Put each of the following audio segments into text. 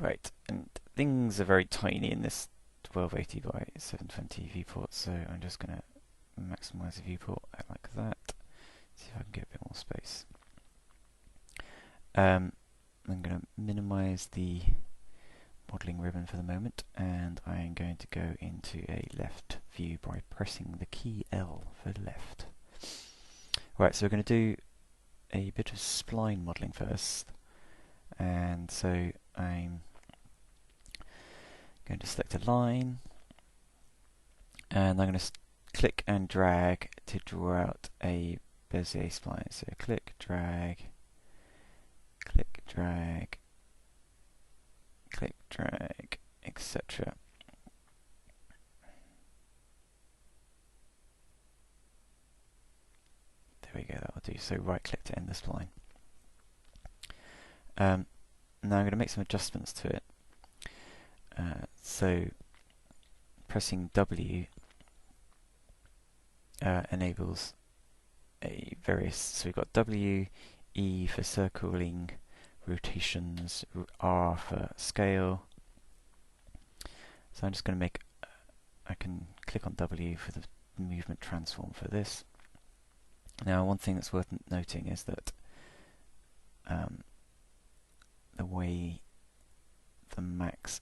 Right, and things are very tiny in this 1280 by 720 viewport, so I'm just going to maximize the viewport like that. See if I can get a bit more space. I'm going to minimize the modeling ribbon for the moment, and I'm going to go into a left view by pressing the key L for left. Right, so we're going to do a bit of spline modeling first, and so I'm going to select a line, and I'm going to click and drag to draw out a Bezier spline. So click, drag, click, drag, etc. There we go, that'll do. So right click to end the spline. Now I'm going to make some adjustments to it. So pressing W enables a various, so we've got W, E for circling, rotations, R for scale. So I'm just going to make, I can click on W for the movement transform for this. Now one thing that's worth noting is that the way the max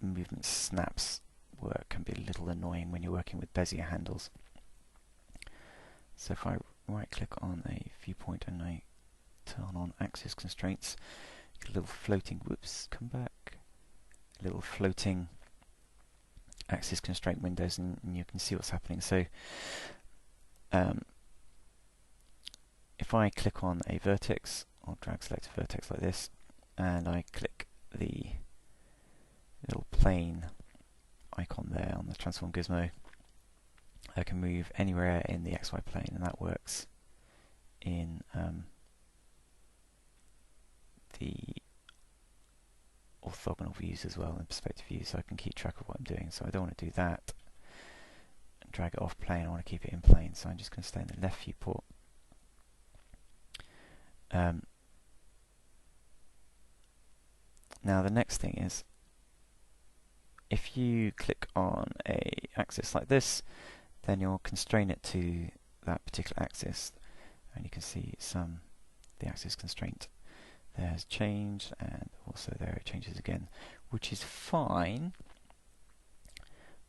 movement snaps work can be a little annoying when you're working with Bezier handles. So if I right click on a viewpoint and I turn on axis constraints, a little floating, whoops, come back, a little floating axis constraint windows, and you can see what's happening. So if I click on a vertex, or drag select a vertex like this, and I click the little plane icon there on the transform gizmo, I can move anywhere in the XY plane, and that works in the orthogonal views as well, and perspective views, so I can keep track of what I'm doing. So I don't want to do that and drag it off plane, I want to keep it in plane, so I'm just going to stay in the left viewport. Now the next thing is, if you click on a axis like this, then you'll constrain it to that particular axis, and you can see the axis constraint there has changed, and also there it changes again, which is fine.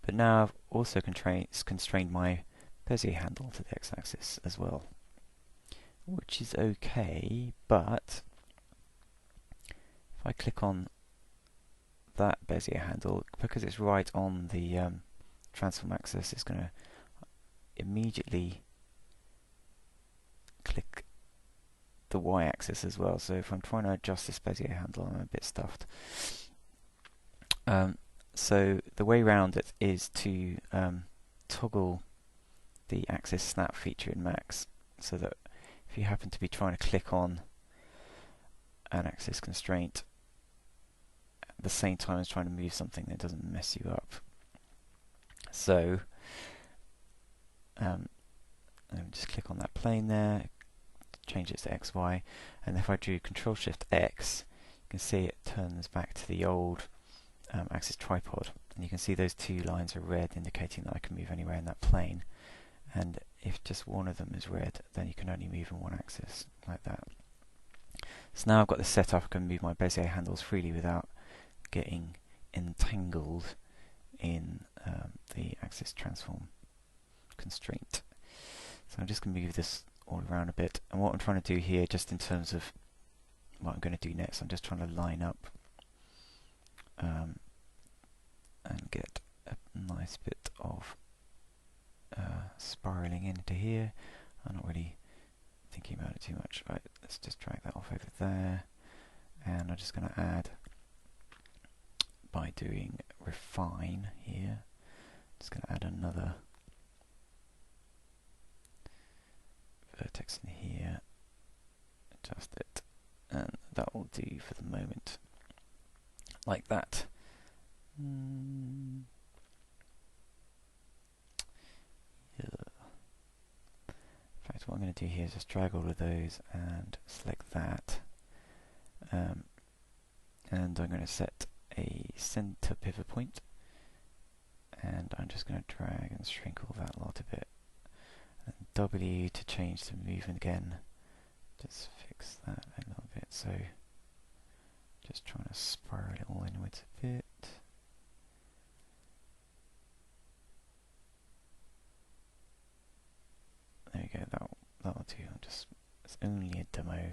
But now I've also constrained my Bezier handle to the x-axis as well, which is okay. But if I click on that Bezier handle, because it's right on the transform axis, it's going to immediately click the y-axis as well. So if I'm trying to adjust this Bezier handle, I'm a bit stuffed. So the way around it is to toggle the axis snap feature in Max, so that if you happen to be trying to click on an axis constraint at the same time as trying to move something, that doesn't mess you up. So just click on that plane there, change it to XY, and if I do Control Shift X, you can see it turns back to the old axis tripod, and you can see those two lines are red, indicating that I can move anywhere in that plane. And if just one of them is red, then you can only move in one axis, like that. So now I've got this set up, I can move my Bezier handles freely without getting entangled in the axis transform constraint. So I'm just going to move this all around a bit, and what I'm trying to do here, just in terms of what I'm going to do next, I'm just trying to line up and get a nice bit of spiraling into here. I'm not really thinking about it too much. Right, let's just drag that off over there, and I'm just going to add, by doing refine here, just going to add another vertex in here, adjust it, and that will do for the moment, like that. Yeah. In fact, what I'm going to do here is just drag all of those and select that, and and I'm going to set a center pivot point, and I'm just going to drag and shrink all that lot a bit, and W to change the movement again. Just fix that a little bit, so just trying to spiral it all inwards a bit. There we go, that'll do. It's only a demo.